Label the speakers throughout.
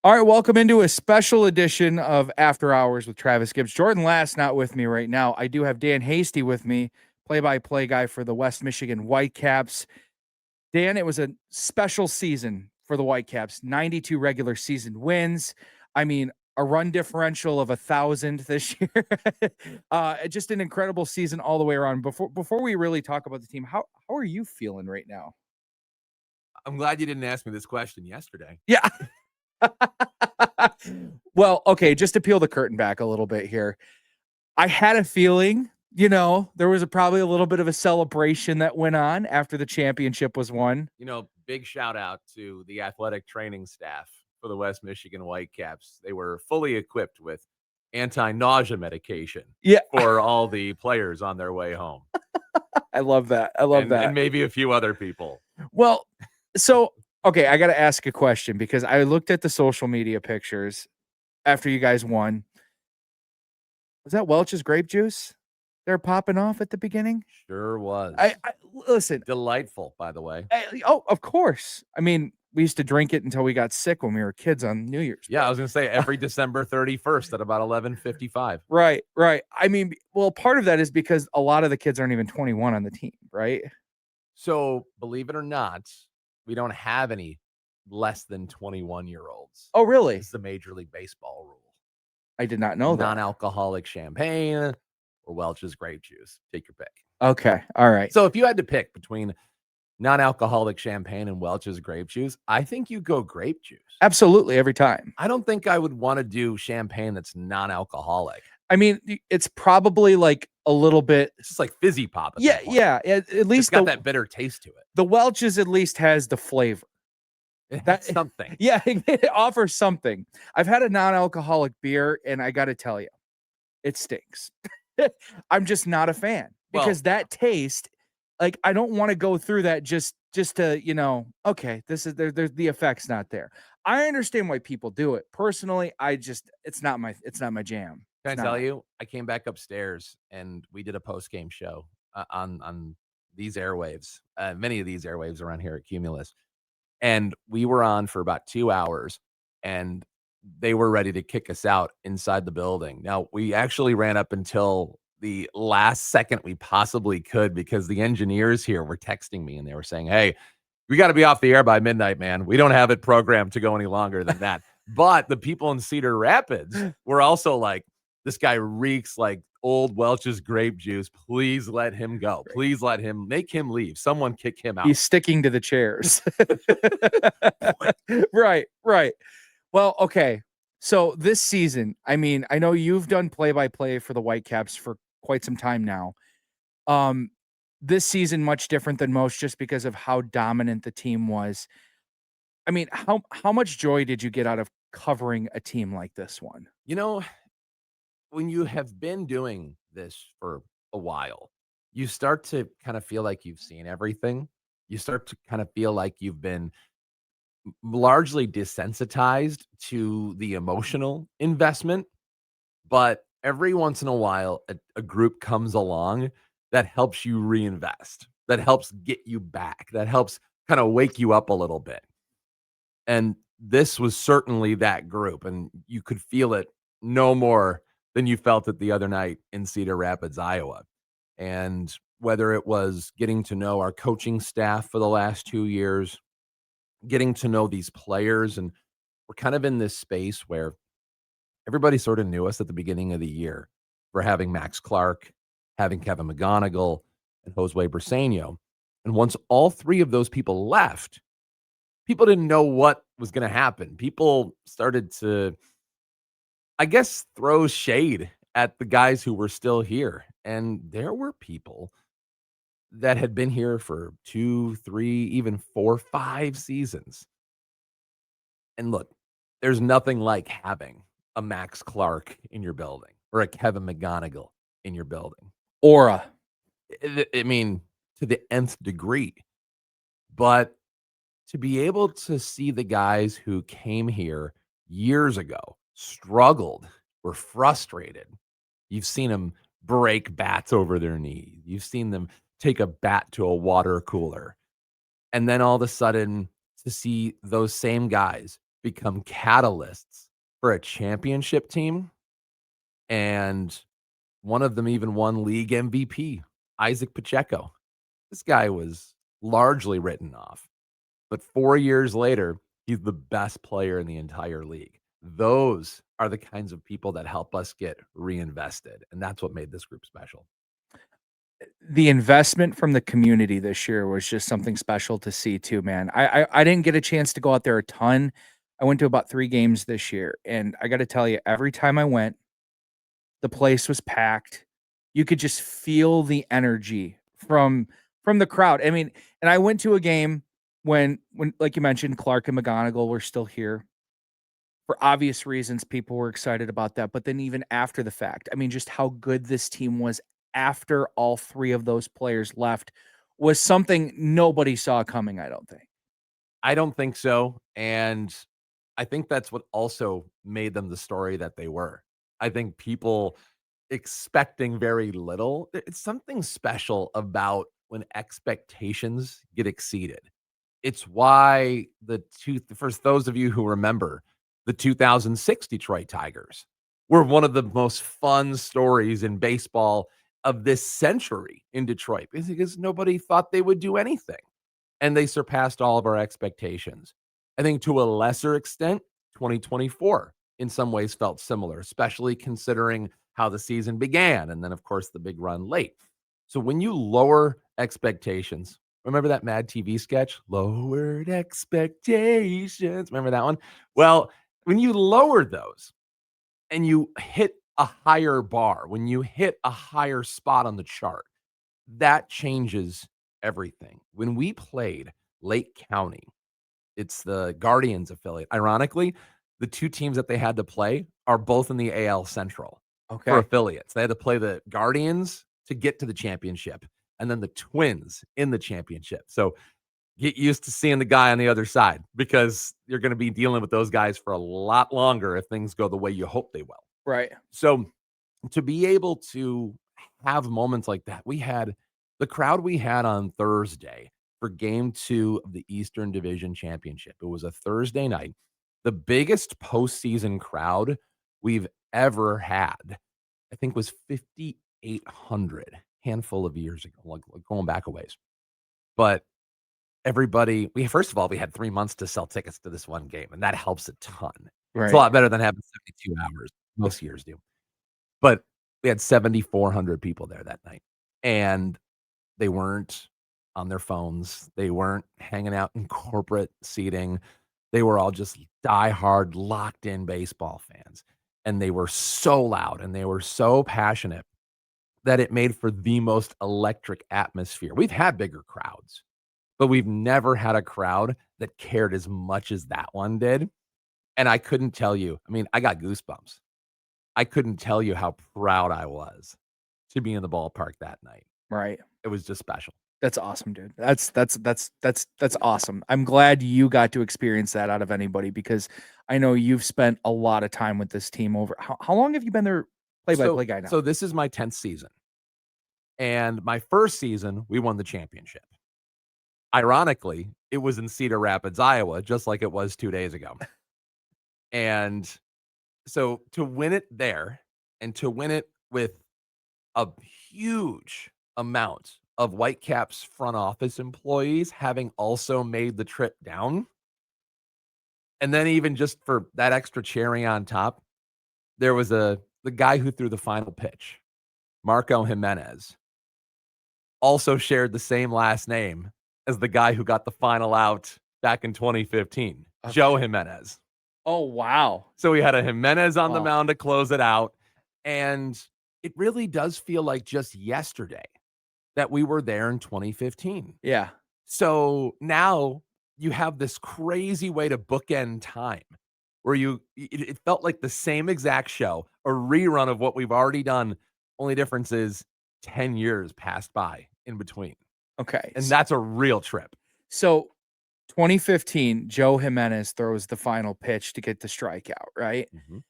Speaker 1: All right, welcome into a special edition of After Hours with Travis Gibbs. Jordan Last not with me right now. I do have Dan Hasty with me, play-by-play guy for the West Michigan Whitecaps. Dan, it was a special season for the Whitecaps. 92 regular season wins. I mean, a run differential of 1,000 this year. Just an incredible season all the way around. Before we really talk about the team, how are you feeling right now?
Speaker 2: I'm glad you didn't ask me this question yesterday.
Speaker 1: Yeah. Well, okay, just to peel the curtain back a little bit here. I had a feeling, there was probably a little bit of a celebration that went on after the championship was won.
Speaker 2: Big shout out to the athletic training staff for the West Michigan Whitecaps. They were fully equipped with anti-nausea medication
Speaker 1: Yeah.
Speaker 2: for all the players on their way home.
Speaker 1: I love that. I love that.
Speaker 2: And maybe a few other people.
Speaker 1: Well, so, okay, I got to ask a question because I looked at the social media pictures after you guys won. Was that Welch's grape juice they're popping off at the beginning?
Speaker 2: Sure was.
Speaker 1: I listen.
Speaker 2: Delightful, by the way.
Speaker 1: Of course. I mean, we used to drink it until we got sick when we were kids on New Year's.
Speaker 2: Yeah, I was going to say every December 31st at about 11:55.
Speaker 1: Right. I mean, well, part of that is because a lot of the kids aren't even 21 on the team, right?
Speaker 2: So, believe it or not, we don't have any less than 21-year-olds.
Speaker 1: Oh, really?
Speaker 2: It's the Major League Baseball rule.
Speaker 1: I did not know that.
Speaker 2: Non-alcoholic champagne or Welch's grape juice. Take your pick.
Speaker 1: Okay. All right.
Speaker 2: So if you had to pick between non-alcoholic champagne and Welch's grape juice, I think you go grape juice.
Speaker 1: Absolutely, every time.
Speaker 2: I don't think I would want to do champagne that's non-alcoholic.
Speaker 1: I mean, it's probably like a little bit.
Speaker 2: It's just like fizzy pop.
Speaker 1: Yeah. At least
Speaker 2: it's got that bitter taste to it.
Speaker 1: The Welch's at least has the flavor.
Speaker 2: That's something.
Speaker 1: Yeah, it offers something. I've had a non-alcoholic beer, and I got to tell you, it stinks. I'm just not a fan because that taste, like, I don't want to go through that just to, okay, there's the effect's not there. I understand why people do it. Personally, it's not my jam.
Speaker 2: Can I tell you, I came back upstairs and we did a post-game show on these airwaves, many of these airwaves around here at Cumulus. And we were on for about 2 hours, and they were ready to kick us out inside the building. Now, we actually ran up until the last second we possibly could because the engineers here were texting me, and they were saying, hey, we got to be off the air by midnight, man. We don't have it programmed to go any longer than that. But the people in Cedar Rapids were also like, this guy reeks like old Welch's grape juice. Please let him go. Please make him leave. Someone kick him out.
Speaker 1: He's sticking to the chairs. Right. Well, okay. So this season, I mean, I know you've done play-by-play for the Whitecaps for quite some time now. This season, much different than most just because of how dominant the team was. I mean, how much joy did you get out of covering a team like this one?
Speaker 2: When you have been doing this for a while, you start to kind of feel like you've seen everything. You start to kind of feel like you've been largely desensitized to the emotional investment. But every once in a while, a group comes along that helps you reinvest, that helps get you back, that helps kind of wake you up a little bit. And this was certainly that group. And you could feel it no more than you felt it the other night in Cedar Rapids, Iowa. And whether it was getting to know our coaching staff for the last 2 years, getting to know these players, and we're kind of in this space where everybody sort of knew us at the beginning of the year for having Max Clark, having Kevin McGonigal, and Josue Briseño. And once all three of those people left, people didn't know what was going to happen. People started to, I guess, throw shade at the guys who were still here. And there were people that had been here for 2, 3, even 4, 5 seasons. And look, there's nothing like having a Max Clark in your building or a Kevin McGonigal in your building.
Speaker 1: Aura.
Speaker 2: I mean, to the nth degree. But to be able to see the guys who came here years ago, struggled, were frustrated. You've seen them break bats over their knees. You've seen them take a bat to a water cooler. And then all of a sudden to see those same guys become catalysts for a championship team, and one of them even won league MVP, Isaac Pacheco. This guy was largely written off, but 4 years later, he's the best player in the entire league. Those are the kinds of people that help us get reinvested, and that's what made this group special.
Speaker 1: The investment from the community this year was just something special to see too, man. I didn't get a chance to go out there a ton. I went to about 3 games this year, and I gotta tell you, every time I went, the place was packed. You could just feel the energy from the crowd. I mean, and I went to a game when like you mentioned, Clark and McGonigal were still here. For obvious reasons, people were excited about that, but then even after the fact, I mean, just how good this team was after all 3 of those players left was something nobody saw coming, I don't think.
Speaker 2: I don't think so, and I think that's what also made them the story that they were. I think people expecting very little, it's something special about when expectations get exceeded. It's why for those of you who remember, the 2006 Detroit Tigers were one of the most fun stories in baseball of this century in Detroit because nobody thought they would do anything, and they surpassed all of our expectations. I think to a lesser extent, 2024 in some ways felt similar, especially considering how the season began and then, of course, the big run late. So when you lower expectations, remember that Mad TV sketch? Lowered expectations. Remember that one? Well, when you lower those and you hit a higher bar, when you hit a higher spot on the chart, that changes everything. When we played Lake County, it's the Guardians affiliate. Ironically, the 2 teams that they had to play are both in the AL Central for
Speaker 1: Okay.
Speaker 2: affiliates. They had to play the Guardians to get to the championship and then the Twins in the championship. So get used to seeing the guy on the other side because you're going to be dealing with those guys for a lot longer if things go the way you hope they will.
Speaker 1: Right.
Speaker 2: So to be able to have moments like that, we had the crowd we had on Thursday for game 2 of the Eastern Division Championship. It was a Thursday night, the biggest postseason crowd we've ever had, I think was 5,800, handful of years ago, like going back a ways. But everybody, first of all, we had 3 months to sell tickets to this one game, and that helps a ton. It's a
Speaker 1: Right.
Speaker 2: lot better than having 72 hours. Most years do. But we had 7,400 people there that night, and they weren't on their phones. They weren't hanging out in corporate seating. They were all just diehard, locked in baseball fans, and they were so loud and they were so passionate that it made for the most electric atmosphere. We've had bigger crowds, but we've never had a crowd that cared as much as that one did, and I couldn't tell you, I mean, I got goosebumps. I couldn't tell you how proud I was to be in the ballpark that night.
Speaker 1: Right.
Speaker 2: It was just special.
Speaker 1: That's awesome, dude. That's awesome. I'm glad you got to experience that out of anybody because I know you've spent a lot of time with this team over how long have you been their play-by-play guy now?
Speaker 2: So this is my 10th season, and my first season, we won the championship. Ironically, it was in Cedar Rapids, Iowa, just like it was 2 days ago. And so to win it there and to win it with a huge amount of Whitecaps front office employees having also made the trip down, and then even just for that extra cherry on top, there was the guy who threw the final pitch, Marco Jimenez, also shared the same last name as the guy who got the final out back in 2015, Joe
Speaker 1: Okay.
Speaker 2: Jimenez.
Speaker 1: Oh, wow.
Speaker 2: So we had a Jimenez on the
Speaker 1: Wow.
Speaker 2: mound to close it out, and it really does feel like just yesterday that we were there in 2015.
Speaker 1: Yeah.
Speaker 2: So now you have this crazy way to bookend time where it felt like the same exact show, a rerun of what we've already done. Only difference is 10 years passed by in between.
Speaker 1: Okay.
Speaker 2: And that's a real trip.
Speaker 1: So 2015, Joe Jimenez throws the final pitch to get the strikeout, right?
Speaker 2: Mhm.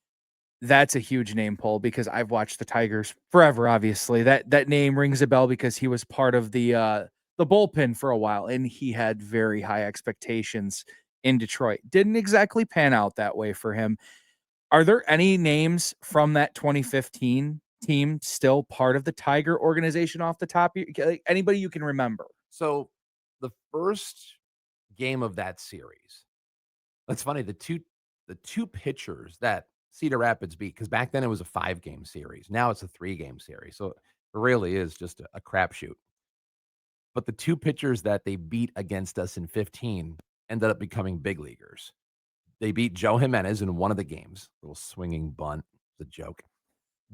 Speaker 1: That's a huge name pull because I've watched the Tigers forever, obviously. That name rings a bell because he was part of the bullpen for a while and he had very high expectations in Detroit. Didn't exactly pan out that way for him. Are there any names from that 2015 team still part of the Tiger organization off the top? Like, anybody you can remember?
Speaker 2: So the first game of that series, that's funny. The two pitchers that Cedar Rapids beat, because back then it was a 5-game series. Now it's a 3-game series. So it really is just a crapshoot. But the two pitchers that they beat against us in 15 ended up becoming big leaguers. They beat Joe Jimenez in one of the games. Little swinging bunt. It's a joke.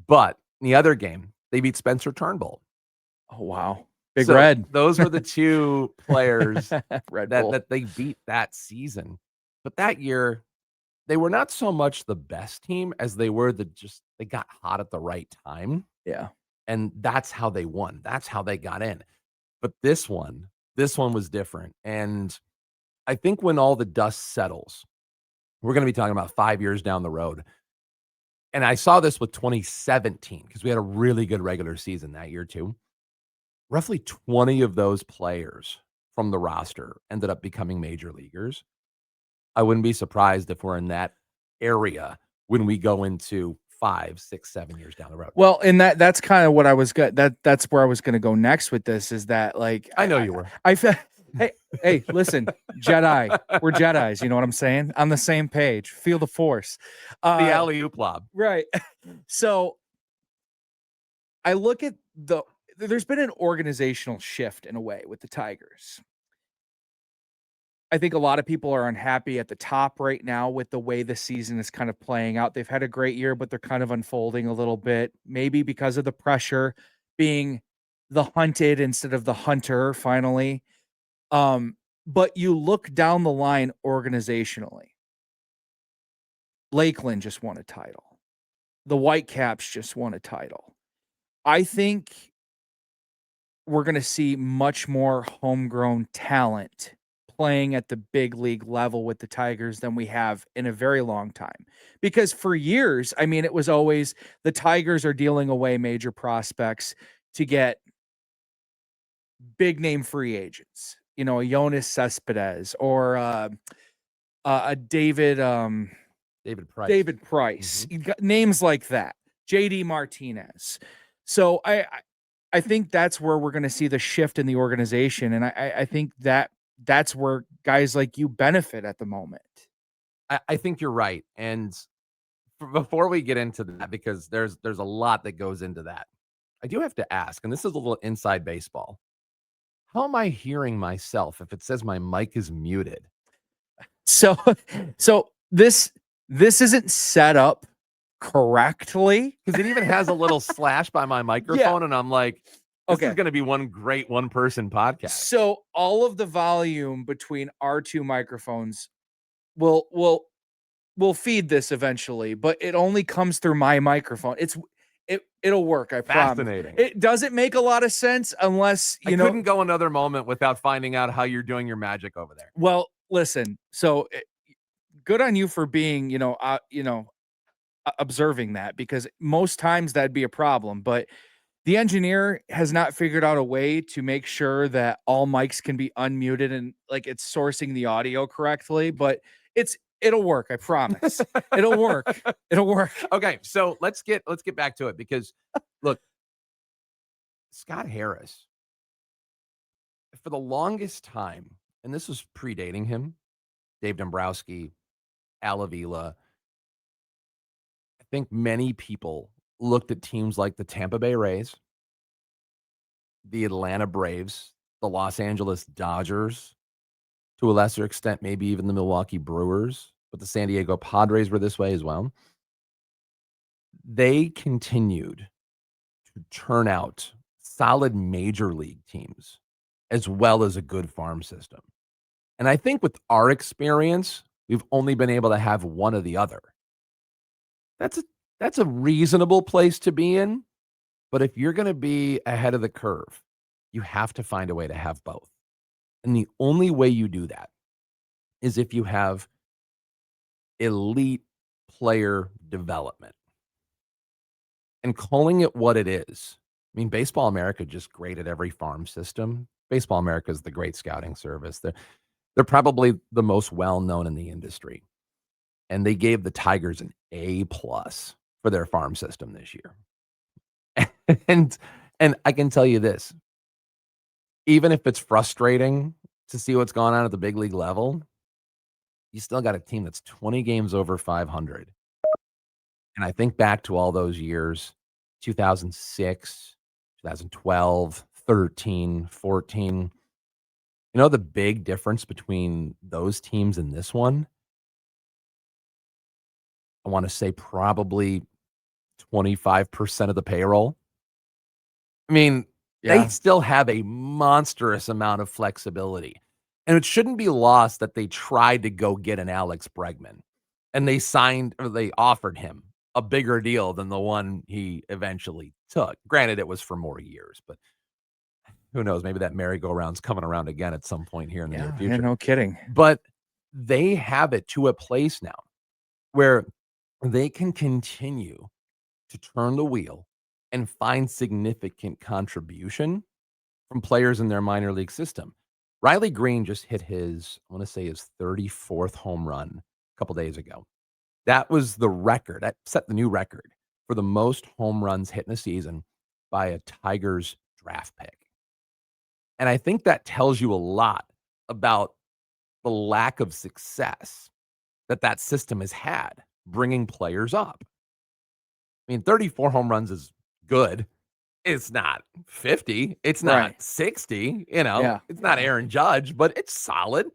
Speaker 2: But in the other game, they beat Spencer Turnbull.
Speaker 1: Oh, wow. Big
Speaker 2: So
Speaker 1: Red.
Speaker 2: those were the two players
Speaker 1: Red Bull.
Speaker 2: that they beat that season. But that year, they were not so much the best team as they were they got hot at the right time.
Speaker 1: Yeah.
Speaker 2: And that's how they won. That's how they got in. But this one was different. And I think when all the dust settles, we're going to be talking about 5 years down the road. And I saw this with 2017 because we had a really good regular season that year too. Roughly 20 of those players from the roster ended up becoming major leaguers. I wouldn't be surprised if we're in that area when we go into 5, 6, 7 years down the road.
Speaker 1: Well, and that's kind of what I was that's where I was going to go next with this, is that, like,
Speaker 2: I know you were.
Speaker 1: I felt, hey, listen, Jedi, we're Jedis. You know what I'm saying? On the same page. Feel the force.
Speaker 2: The alley-oop lob.
Speaker 1: Right. So I look at there's been an organizational shift in a way with the Tigers. I think a lot of people are unhappy at the top right now with the way the season is kind of playing out. They've had a great year, but they're kind of unfolding a little bit, maybe because of the pressure being the hunted instead of the hunter finally. But you look down the line organizationally. Lakeland just won a title. The Whitecaps just won a title. I think we're going to see much more homegrown talent playing at the big league level with the Tigers than we have in a very long time. Because for years, I mean, it was always the Tigers are dealing away major prospects to get big name free agents. You know, a Jonas Cespedes or a David
Speaker 2: Price.
Speaker 1: David Price. You got names like that. JD Martinez. So I think that's where we're going to see the shift in the organization, and I think that's where guys like you benefit at the moment.
Speaker 2: I think you're right. And before we get into that, because there's a lot that goes into that, I do have to ask, and this is a little inside baseball. How am I hearing myself if it says my mic is muted?
Speaker 1: So this isn't set up correctly,
Speaker 2: because it even has a little slash by my microphone, and I'm like, this is going to be one great one-person podcast.
Speaker 1: So all of the volume between our two microphones will feed this eventually, but it only comes through my microphone. It'll work. I promise.
Speaker 2: Fascinating.
Speaker 1: It doesn't make a lot of sense unless
Speaker 2: I couldn't go another moment without finding out how you're doing your magic over there.
Speaker 1: Well, listen. So good on you for being, observing that, because most times that'd be a problem. But the engineer has not figured out a way to make sure that all mics can be unmuted and like it's sourcing the audio correctly. But it'll work. I promise. It'll work. It'll work.
Speaker 2: Okay, so let's get back to it, because look, Scott Harris, for the longest time, and this was predating him, Dave Dombrowski, Al Avila, I think many people looked at teams like the Tampa Bay Rays, the Atlanta Braves, the Los Angeles Dodgers, to a lesser extent, maybe even the Milwaukee Brewers, but the San Diego Padres were this way as well. They continued to turn out solid major league teams as well as a good farm system. And I think with our experience, we've only been able to have one or the other. That's a reasonable place to be in. But if you're going to be ahead of the curve, you have to find a way to have both. And the only way you do that is if you have elite player development. And calling it what it is. I mean, Baseball America just graded every farm system. Baseball America is the great scouting service. They're probably the most well-known in the industry, and they gave the Tigers an A+ for their farm system this year. And and I can tell you this, even if it's frustrating to see what's going on at the big league level, you still got a team that's 20 games over 500. And I think back to all those years, 2006, 2012, 13, 14. You know the big difference between those teams and this one? I wanna say probably 25% of the payroll. I mean, they
Speaker 1: Yeah.
Speaker 2: still have a monstrous amount of flexibility, and it shouldn't be lost that they tried to go get an Alex Bregman, and they offered him a bigger deal than the one he eventually took. Granted, it was for more years, but who knows? Maybe that merry-go-round's coming around again at some point here in the near
Speaker 1: Yeah,
Speaker 2: future.
Speaker 1: no kidding.
Speaker 2: But they have it to a place now where they can continue to turn the wheel and find significant contribution from players in their minor league system. Riley Green just hit his, I want to say his 34th home run a couple days ago. That was the record. That set the new record for the most home runs hit in a season by a Tigers draft pick. And I think that tells you a lot about the lack of success that that system has had bringing players up. I mean, 34 home runs is good. It's not 50. It's not
Speaker 1: Right.
Speaker 2: 60.
Speaker 1: Yeah.
Speaker 2: It's not Aaron Judge, but it's solid.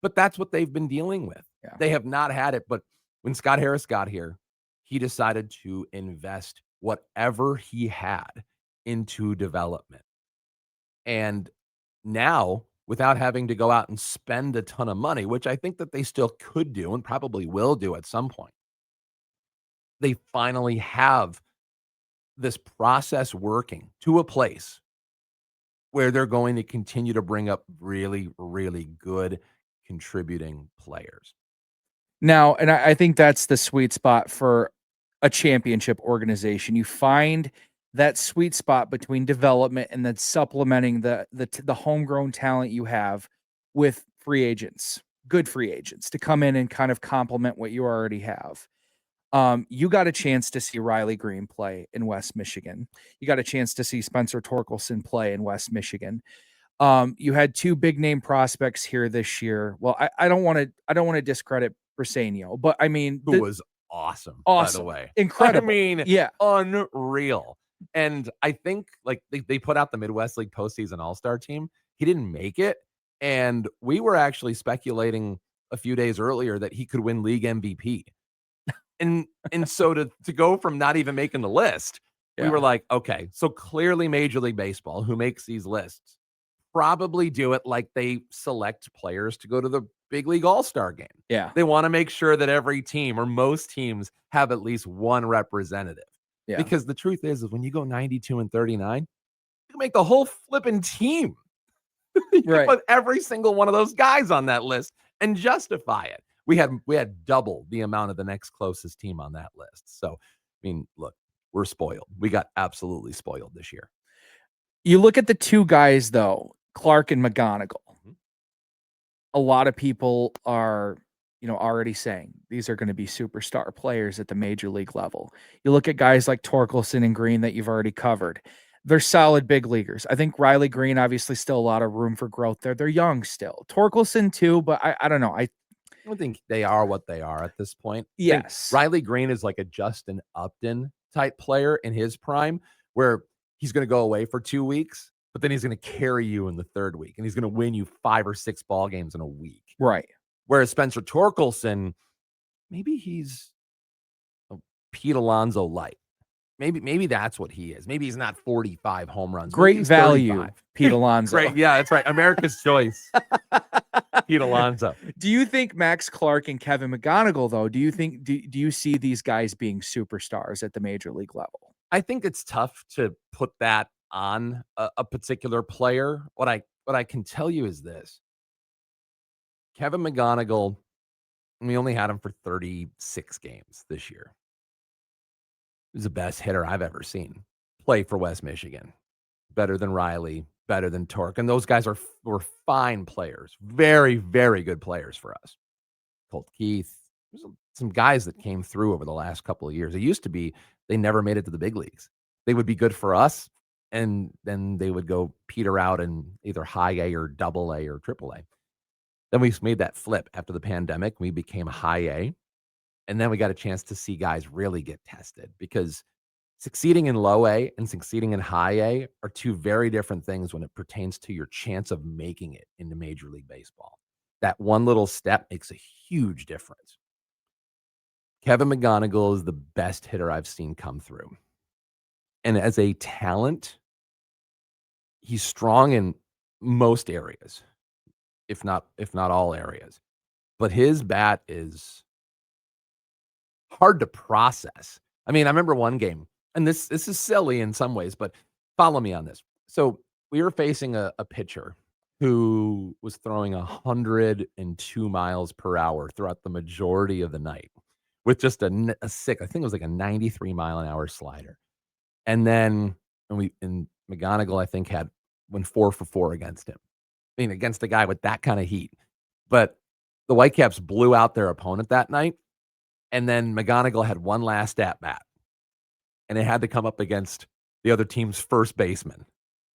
Speaker 2: But that's what they've been dealing with.
Speaker 1: Yeah.
Speaker 2: They have not had it. But when Scott Harris got here, he decided to invest whatever he had into development. And now, without having to go out and spend a ton of money, which I think that they still could do and probably will do at some point, they finally have this process working to a place where they're going to continue to bring up really, really good contributing players.
Speaker 1: Now, and I think that's the sweet spot for a championship organization. You find that sweet spot between development and then supplementing the homegrown talent you have with free agents, good free agents to come in and kind of complement what you already have. You got a chance to see Riley Green play in West Michigan. You got a chance to see Spencer Torkelson play in West Michigan. You had 2 big name prospects here this year. Well, I don't wanna discredit Briseño, but I mean,
Speaker 2: Who was awesome, by the
Speaker 1: awesome,
Speaker 2: way. I
Speaker 1: incredible.
Speaker 2: mean,
Speaker 1: Yeah,
Speaker 2: unreal. And I think, like, they put out the Midwest League postseason all-star team. He didn't make it, and we were actually speculating a few days earlier that he could win league MVP. And so to go from not even making the list, we were
Speaker 1: yeah,
Speaker 2: like, "Okay, so clearly Major League Baseball, who makes these lists, probably do it like they select players to go to the big league all-star game.
Speaker 1: yeah,
Speaker 2: They wanna make sure that every team or most teams have at least one representative.
Speaker 1: yeah,
Speaker 2: Because the truth is when you go 92 and 39, you can make the whole flipping team. You can
Speaker 1: right.
Speaker 2: put every single one of those guys on that list and justify it. We had double the amount of the next closest team on that list. So, I mean, look, we're spoiled. We got absolutely spoiled this year.
Speaker 1: You look at the 2 guys though, Clark and McGonigal.
Speaker 2: Mhm.
Speaker 1: A lot of people are, already saying these are gonna be superstar players at the major league level. You look at guys like Torkelson and Green that you've already covered. They're solid big leaguers. I think Riley Green, obviously still a lot of room for growth there. They're young still. Torkelson too, but I don't know.
Speaker 2: I don't think they are what they are at this point. I think
Speaker 1: Yes.
Speaker 2: Riley Green is like a Justin Upton type player in his prime, where he's going to go away for 2 weeks, but then he's going to carry you in the third week, and he's going to win you 5 or 6 ball games in a week.
Speaker 1: Right.
Speaker 2: Whereas Spencer Torkelson, maybe he's a Pete Alonso light. Maybe that's what he is. Maybe he's not 45 home runs. Maybe
Speaker 1: Great
Speaker 2: he's
Speaker 1: value,
Speaker 2: 35.
Speaker 1: Pete Alonso.
Speaker 2: Great. Yeah, that's right. America's choice. Pete Alonso.
Speaker 1: Do you think Max Clark and Kevin McGonigal, though, do you see these guys being superstars at the major league level?
Speaker 2: I think it's tough to put that on a particular player. What I can tell you is this. Kevin McGonigal, we only had him for 36 games this year. He was the best hitter I've ever seen play for West Michigan. better than Riley, better than Torque, and those guys were fine players, very, very good players for us. Colt Keith, there's some guys that came through over the last couple of years. It used to be they never made it to the big leagues. They would be good for us, and then they would go peter out in either high A or double A or triple A. Then we made that flip after the pandemic. We became high A, and then we got a chance to see guys really get tested because succeeding in low A and succeeding in high A are two very different things when it pertains to your chance of making it into Major League Baseball. That one little step makes a huge difference. Kevin McGonigal is the best hitter I've seen come through. And as a talent, he's strong in most areas, if not all areas. But his bat is hard to process. I mean, I remember one game, and this is silly in some ways, but follow me on this. So we were facing a pitcher who was throwing 102 miles per hour throughout the majority of the night with just a sick, I think it was like a 93 mile an hour slider. And then and McGonigal, I think, went 4 for 4 against him. I mean, against a guy with that kind of heat. But the Whitecaps blew out their opponent that night. And then McGonigal had one last at bat. And it had to come up against the other team's first baseman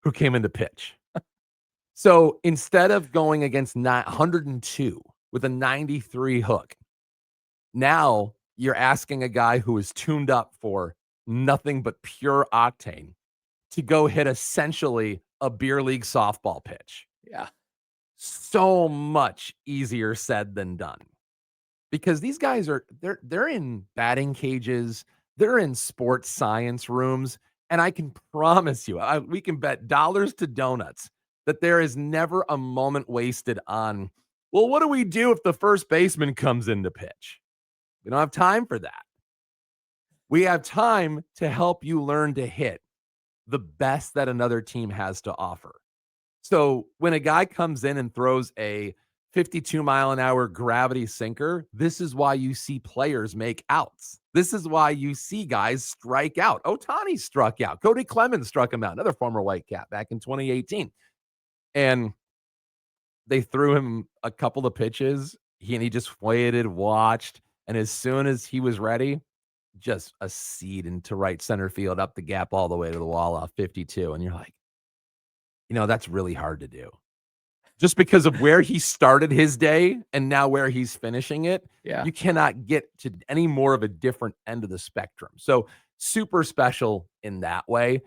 Speaker 2: who came in to pitch. So instead of going against 102 with a 93 hook, now you're asking a guy who is tuned up for nothing but pure octane to go hit essentially a beer league softball pitch.
Speaker 1: Yeah.
Speaker 2: So much easier said than done. Because these guys they're in batting cages, they're in sports science rooms, and I can promise you, we can bet dollars to donuts that there is never a moment wasted on, well, what do we do if the first baseman comes in to pitch? We don't have time for that. We have time to help you learn to hit the best that another team has to offer. So when a guy comes in and throws a 52 mile an hour gravity sinker, this is why you see players make outs. This is why you see guys strike out. Ohtani struck out. Cody Clemens struck him out, another former Whitecap back in 2018. And they threw him a couple of pitches. He just waited, watched, and as soon as he was ready, just a seed into right center field, up the gap all the way to the wall off 52. And you're like, that's really hard to do. Just because of where he started his day and now where he's finishing it,
Speaker 1: Yeah.
Speaker 2: you cannot get to any more of a different end of the spectrum. So super special in that way.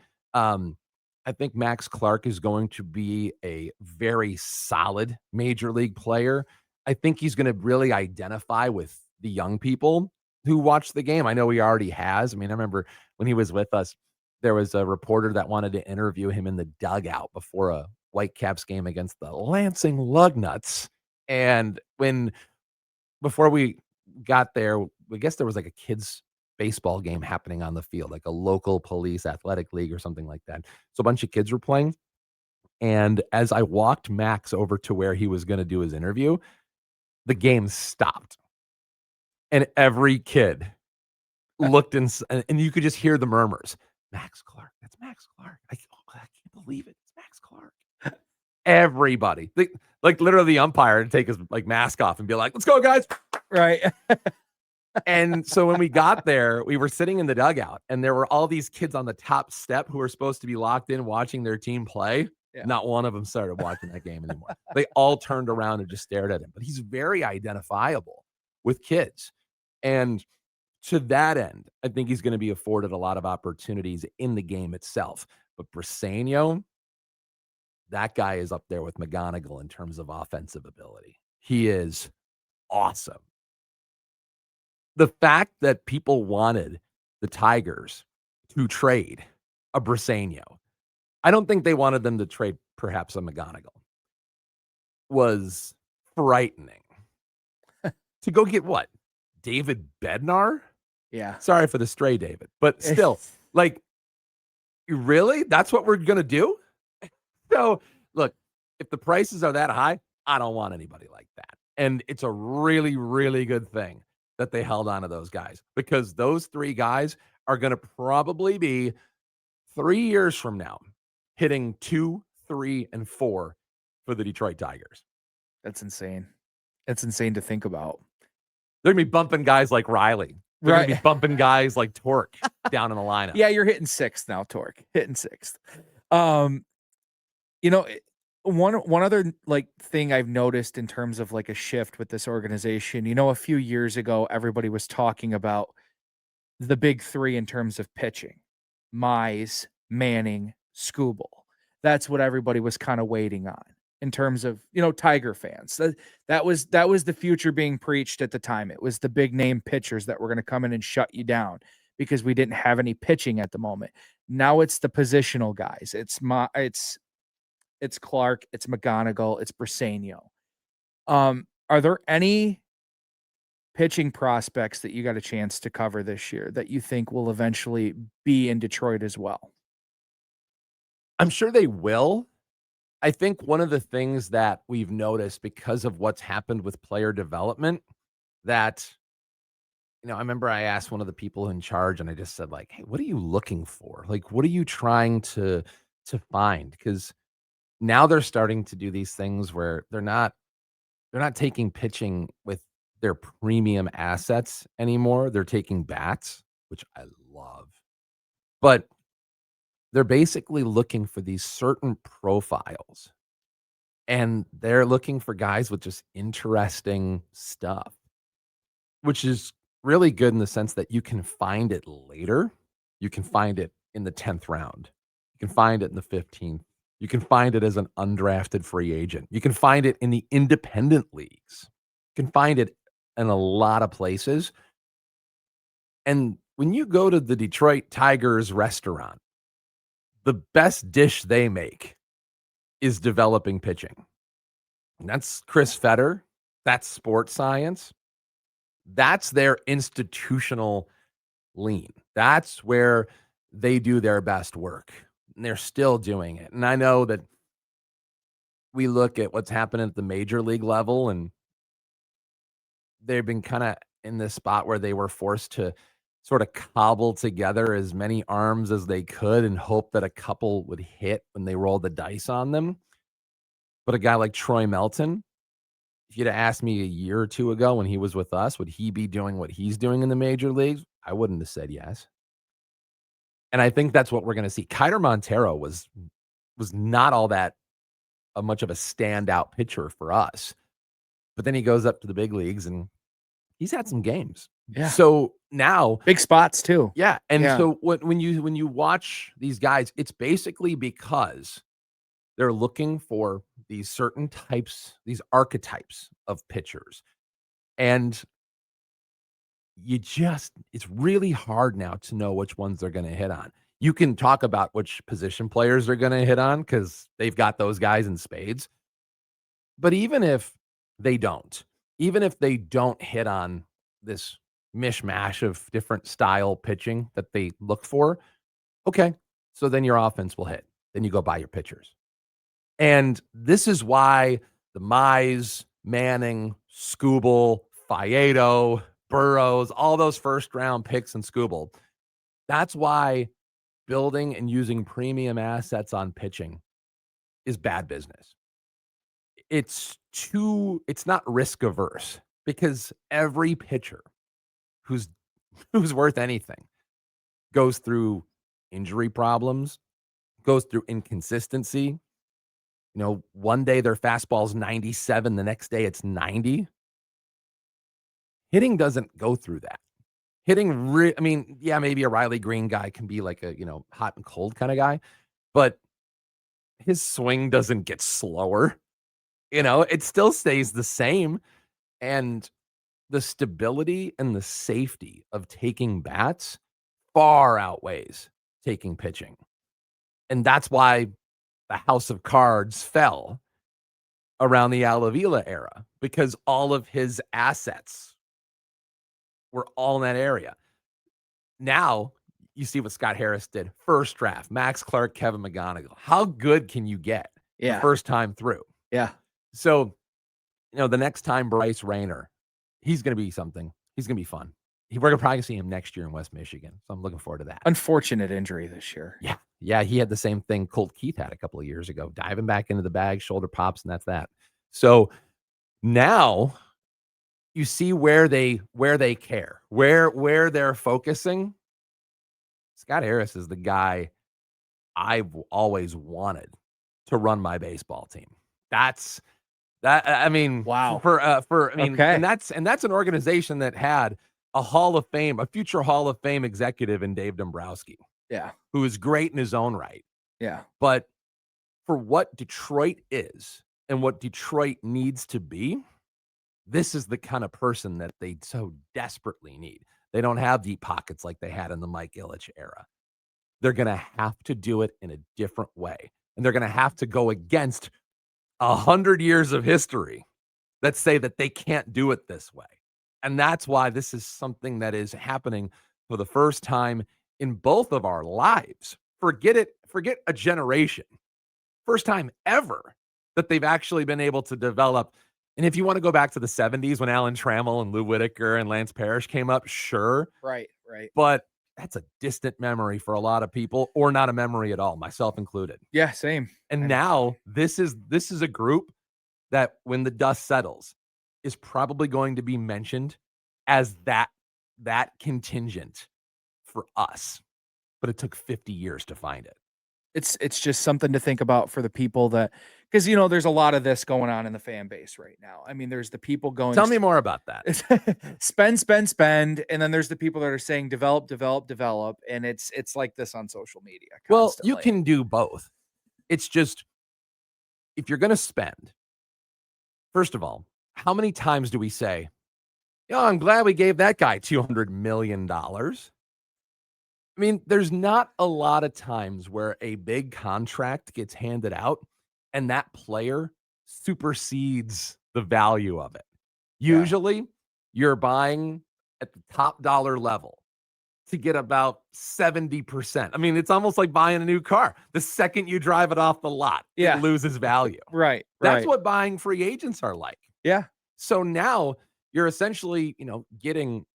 Speaker 2: I think Max Clark is going to be a very solid major league player. I think he's going to really identify with the young people who watch the game. I know he already has. I mean, I remember when he was with us, there was a reporter that wanted to interview him in the dugout before a Whitecaps game against the Lansing Lugnuts. And before we got there, I guess there was like a kids baseball game happening on the field, like a local police athletic league or something like that. So a bunch of kids were playing. And as I walked Max over to where he was going to do his interview, the game stopped. And every kid looked and you could just hear the murmurs. Max Clark. That's Max Clark. I can't believe it. It's Max Clark. Everybody, like literally the umpire to take his mask off and be like, let's go, guys.
Speaker 1: Right.
Speaker 2: And so when we got there, we were sitting in the dugout and there were all these kids on the top step who were supposed to be locked in watching their team play. Yeah. Not one of them started watching that game anymore. They all turned around and just stared at him, but he's very identifiable with kids. And to that end, I think he's going to be afforded a lot of opportunities in the game itself. But Briseño, that guy is up there with McGonigal in terms of offensive ability. He is awesome. The fact that people wanted the Tigers to trade a Briseño, I don't think they wanted them to trade perhaps a McGonigal, was frightening. To go get what? David Bednar?
Speaker 1: Yeah.
Speaker 2: Sorry for the stray, David. But still, really? That's what we're going to do? So, look, if the prices are that high, I don't want anybody like that. And it's a really, really good thing that they held on to those guys because those three guys are going to probably be 3 years from now hitting 2, 3, and 4 for the Detroit Tigers.
Speaker 1: That's insane. It's insane to think about.
Speaker 2: They're going to be bumping guys like Riley. They're going to be bumping guys like Torque down in the lineup.
Speaker 1: Yeah, you're hitting sixth now, Torque. Hitting sixth. One other like thing I've noticed in terms of like a shift with this organization, a few years ago, everybody was talking about the big three in terms of pitching: Mize, Manning, Skubal. That's what everybody was kind of waiting on in terms of, Tiger fans. That was the future being preached at the time. It was the big name pitchers that were going to come in and shut you down because we didn't have any pitching at the moment. Now it's the positional guys. It's Clark, it's McGonigal, it's Briseño. Are there any pitching prospects that you got a chance to cover this year that you think will eventually be in Detroit as well?
Speaker 2: I'm sure they will. I think one of the things that we've noticed because of what's happened with player development that, I remember I asked one of the people in charge and I just said like, hey, what are you looking for? Like, what are you trying to find? Because now they're starting to do these things where they're not taking pitching with their premium assets anymore. They're taking bats, which I love. But they're basically looking for these certain profiles. And they're looking for guys with just interesting stuff, which is really good in the sense that you can find it later. You can find it in the 10th round. You can find it in the 15th. You can find it as an undrafted free agent. You can find it in the independent leagues. You can find it in a lot of places. And when you go to the Detroit Tigers restaurant, the best dish they make is developing pitching. And that's Chris Fetter. That's sports science. That's their institutional lean. That's where they do their best work. And they're still doing it. And I know that we look at what's happening at the major league level, and they've been kind of in this spot where they were forced to sort of cobble together as many arms as they could and hope that a couple would hit when they rolled the dice on them. But a guy like Troy Melton, if you'd have asked me a year or two ago when he was with us, would he be doing what he's doing in the major leagues? I wouldn't have said yes. And I think that's what we're going to see. Kiner Montero was not all that much of a standout pitcher for us. But then he goes up to the big leagues and he's had some games.
Speaker 1: Yeah.
Speaker 2: So now
Speaker 1: big spots too.
Speaker 2: Yeah. And so when you watch these guys, it's basically because they're looking for these certain types, these archetypes of pitchers. And it's really hard now to know which ones they're going to hit on. You can talk about which position players they're going to hit on because they've got those guys in spades. But even if they don't hit on this mishmash of different style pitching that they look for, okay, so then your offense will hit. Then you go buy your pitchers. And this is why the Mize, Manning, Skubal, Faedo, Burrows, all those first-round picks in Skubal, that's why building and using premium assets on pitching is bad business. It's not risk-averse because every pitcher who's worth anything goes through injury problems, goes through inconsistency. One day their fastball's 97, the next day it's 90. Hitting doesn't go through that. Hitting, maybe a Riley Green guy can be like a, hot and cold kind of guy, but his swing doesn't get slower. It still stays the same. And the stability and the safety of taking bats far outweighs taking pitching. And that's why the house of cards fell around the Al Avila era, because all of his assets were all in that area. Now you see what Scott Harris did. First draft, Max Clark, Kevin McGonigal. How good can you get the first time through?
Speaker 1: Yeah.
Speaker 2: So, the next time Bryce Rayner, he's going to be something. He's going to be fun. We're probably going to see him next year in West Michigan. So I'm looking forward to that.
Speaker 1: Unfortunate injury this year.
Speaker 2: Yeah. Yeah, he had the same thing Colt Keith had a couple of years ago, diving back into the bag, shoulder pops, and that's that. So now you see where they care, where they're focusing. Scott Harris is the guy I've always wanted to run my baseball team. That's that I mean,
Speaker 1: Wow.
Speaker 2: I mean,
Speaker 1: Okay.
Speaker 2: and that's an organization that had a future Hall of Fame executive in Dave Dombrowski,
Speaker 1: Yeah.
Speaker 2: who is great in his own right.
Speaker 1: Yeah.
Speaker 2: But for what Detroit is and what Detroit needs to be, this is the kind of person that they so desperately need. They don't have deep pockets like they had in the Mike Ilitch era. They're going to have to do it in a different way. And they're going to have to go against 100 years of history that say that they can't do it this way. And that's why this is something that is happening for the first time in both of our lives. Forget a generation. First time ever that they've actually been able to develop. And if you want to go back to the 70s when Alan Trammell and Lou Whitaker and Lance Parrish came up, sure.
Speaker 1: Right. Right.
Speaker 2: But that's a distant memory for a lot of people, or not a memory at all, myself included.
Speaker 1: Yeah. Same.
Speaker 2: And now this is a group that when the dust settles is probably going to be mentioned as that contingent for us. But it took 50 years to find it.
Speaker 1: It's just something to think about for the people that, because there's a lot of this going on in the fan base right now. I mean, there's the people going,
Speaker 2: Tell me more about that.
Speaker 1: spend, and then there's the people that are saying develop, and it's like this on social media constantly.
Speaker 2: Well, you can do both. It's just, if you're going to spend, first of all, how many times do we say, I'm glad we gave that guy $200 million? I mean, there's not a lot of times where a big contract gets handed out and that player supersedes the value of it.
Speaker 1: Yeah.
Speaker 2: Usually, you're buying at the top dollar level to get about 70%. I mean, it's almost like buying a new car. The second you drive it off the lot,
Speaker 1: Yeah.
Speaker 2: it loses value.
Speaker 1: Right.
Speaker 2: That's what buying free agents are like.
Speaker 1: Yeah.
Speaker 2: So now you're essentially, getting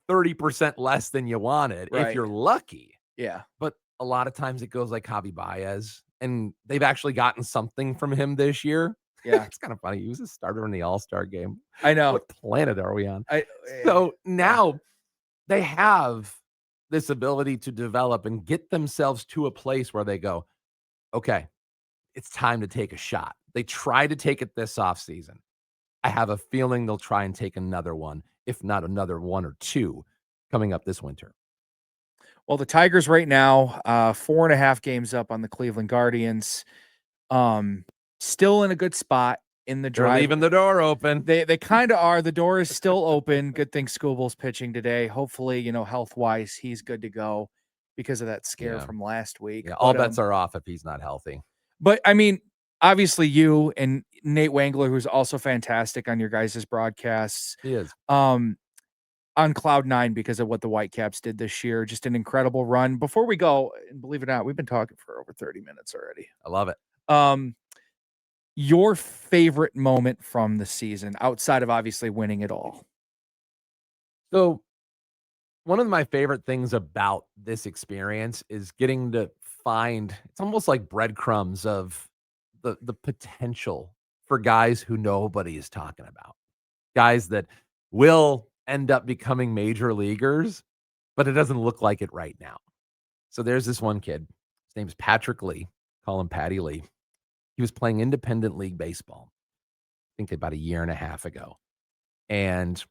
Speaker 2: 30% less than you wanted if
Speaker 1: Right.
Speaker 2: you're lucky.
Speaker 1: Yeah.
Speaker 2: But a lot of times it goes like Javi Baez, and they've actually gotten something from him this year.
Speaker 1: Yeah.
Speaker 2: It's kind of funny. He was a starter in the All-Star game.
Speaker 1: I know.
Speaker 2: What planet are we on?
Speaker 1: I
Speaker 2: So now they have this ability to develop and get themselves to a place where they go, okay, it's time to take a shot. They try to take it this offseason. I have a feeling they'll try and take another one, if not another one or two, coming up this winter.
Speaker 1: Well, the Tigers right now, 4.5 games up on the Cleveland Guardians. Still in a good spot in the
Speaker 2: They're
Speaker 1: drive.
Speaker 2: leaving the door open.
Speaker 1: They kind of are. The door is still open. Good thing Scooble's pitching today. Hopefully, health-wise, he's good to go because of that scare from last week.
Speaker 2: Yeah, all bets are off if he's not healthy.
Speaker 1: But I mean, obviously you and Nate Wangler, who's also fantastic on your guys' broadcasts.
Speaker 2: He is.
Speaker 1: On cloud nine because of what the Whitecaps did this year. Just an incredible run. Before we go, and believe it or not, we've been talking for over 30 minutes already.
Speaker 2: I love it.
Speaker 1: Your favorite moment from the season outside of obviously winning it all?
Speaker 2: So one of my favorite things about this experience is getting to find, it's almost like breadcrumbs of the potential for guys who nobody is talking about. Guys that will end up becoming major leaguers, but it doesn't look like it right now. So there's this one kid. His name's Patrick Lee. Call him Patty Lee. He was playing independent league baseball, I think about a year and a half ago. And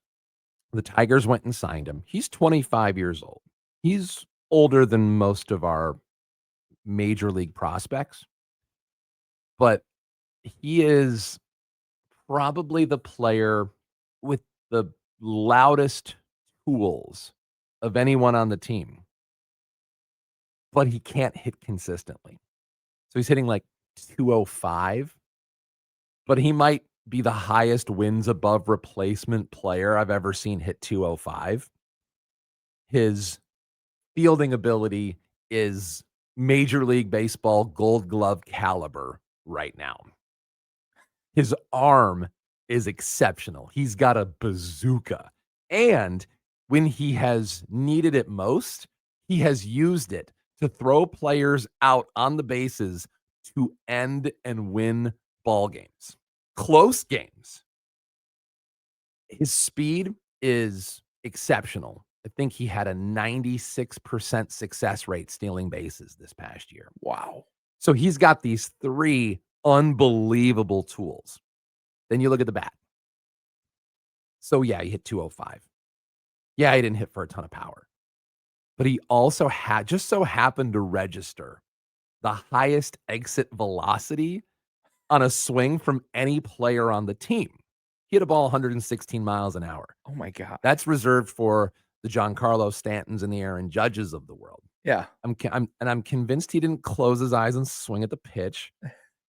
Speaker 2: the Tigers went and signed him. He's 25 years old. He's older than most of our major league prospects, but he is probably the player with the loudest tools of anyone on the team, but he can't hit consistently. So he's hitting like 205, but he might be the highest wins above replacement player I've ever seen hit 205. His fielding ability is Major League Baseball Gold Glove caliber right now. His arm is exceptional. He's got a bazooka. And when he has needed it most, he has used it to throw players out on the bases to end and win ball games, close games. His speed is exceptional. I think he had a 96% success rate stealing bases this past year.
Speaker 1: Wow.
Speaker 2: So he's got these 3 unbelievable tools. Then you look at the bat. So yeah, he hit 205. Yeah, he didn't hit for a ton of power. But he also just so happened to register the highest exit velocity on a swing from any player on the team. He hit a ball 116 miles an hour.
Speaker 1: Oh my God.
Speaker 2: That's reserved for the Giancarlo Stantons and the Aaron Judges of the world.
Speaker 1: Yeah.
Speaker 2: I'm convinced he didn't close his eyes and swing at the pitch.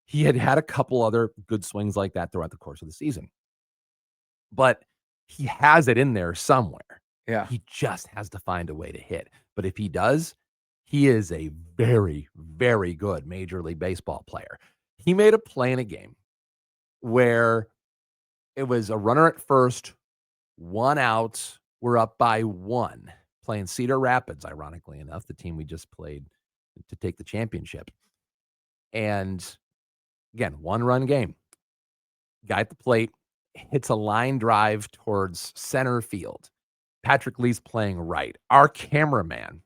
Speaker 2: He had a couple other good swings like that throughout the course of the season. But he has it in there somewhere.
Speaker 1: Yeah.
Speaker 2: He just has to find a way to hit. But if he does, he is a very, very good Major League Baseball player. He made a play in a game where it was a runner at first, 1 out. We're up by 1, playing Cedar Rapids, ironically enough, the team we just played to take the championship. And again, 1-run game. Guy at the plate hits a line drive towards center field. Patrick Lee's playing right. Our cameraman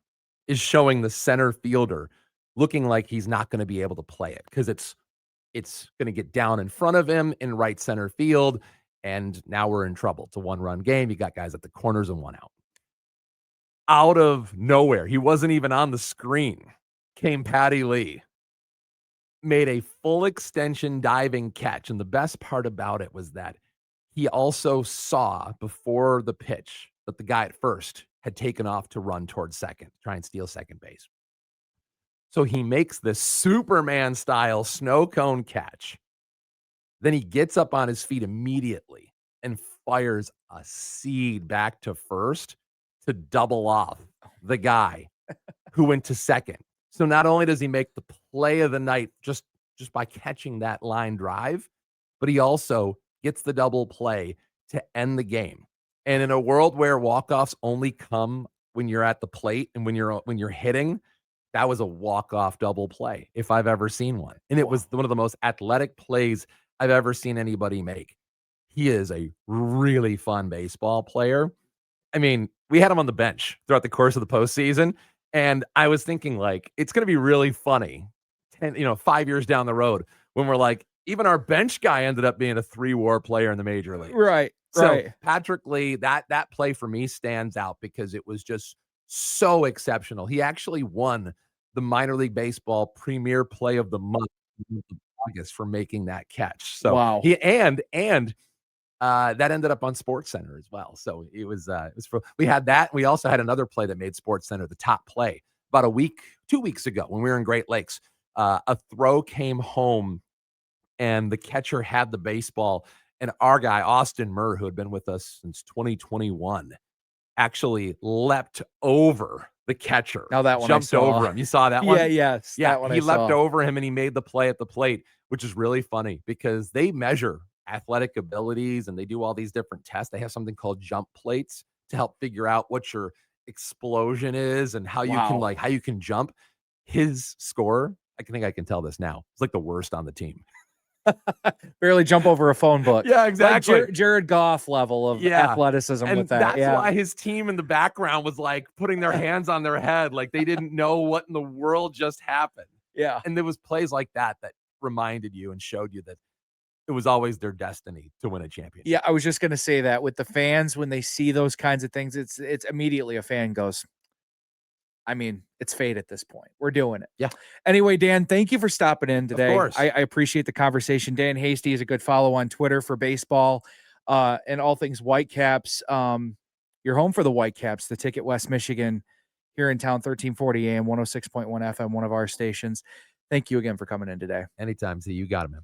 Speaker 2: is showing the center fielder looking like he's not going to be able to play it because it's going to get down in front of him in right center field. And now we're in trouble. It's a 1-run game. You got guys at the corners and 1 out. Out of nowhere, he wasn't even on the screen, came Patty Lee, made a full extension diving catch. And the best part about it was that he also saw before the pitch that the guy at first had taken off to run towards second, try and steal second base. So he makes this Superman style snow cone catch. Then he gets up on his feet immediately and fires a seed back to first to double off the guy who went to second. So not only does he make the play of the night just by catching that line drive, but he also gets the double play to end the game. And in a world where walk-offs only come when you're at the plate and when you're hitting, that was a walk-off double play if I've ever seen one. And it was one of the most athletic plays I've ever seen anybody make. He is a really fun baseball player. I mean, we had him on the bench throughout the course of the postseason, and I was thinking, like, it's going to be really funny 5 years down the road when we're like, even our bench guy ended up being a 3-WAR player in the major league.
Speaker 1: Right.
Speaker 2: So Patrick Lee, that play for me stands out because it was just so exceptional. He actually won the minor league baseball premier play of the month in August for making that catch. So
Speaker 1: wow.
Speaker 2: He and that ended up on SportsCenter as well. So it was we had that. We also had another play that made SportsCenter the top play about 2 weeks ago when we were in Great Lakes. A throw came home and the catcher had the baseball, and our guy, Austin Murr, who had been with us since 2021, actually leapt over the catcher.
Speaker 1: Now that one
Speaker 2: jumped over him. You saw that one?
Speaker 1: Yes.
Speaker 2: Yeah,
Speaker 1: that one
Speaker 2: he leapt over him and he made the play at the plate, which is really funny because they measure athletic abilities and they do all these different tests. They have something called jump plates to help figure out what your explosion is and how you can jump. His score, I think I can tell this now, it's like the worst on the team.
Speaker 1: Barely jump over a phone book.
Speaker 2: Yeah, exactly.
Speaker 1: Like Jared Goff level of athleticism
Speaker 2: and
Speaker 1: with that.
Speaker 2: That's why his team in the background was like putting their hands on their head, like they didn't know what in the world just happened.
Speaker 1: Yeah.
Speaker 2: And there was plays like that reminded you and showed you that it was always their destiny to win a championship.
Speaker 1: Yeah, I was just going to say that with the fans, when they see those kinds of things, it's immediately a fan goes, I mean, it's fate at this point. We're doing it.
Speaker 2: Yeah.
Speaker 1: Anyway, Dan, thank you for stopping in today.
Speaker 2: Of course.
Speaker 1: I appreciate the conversation. Dan Hasty is a good follow on Twitter for baseball and all things Whitecaps. You're home for the Whitecaps, the Ticket West Michigan here in town, 1340 AM, 106.1 FM, one of our stations. Thank you again for coming in today.
Speaker 2: Anytime. See, you got it, man.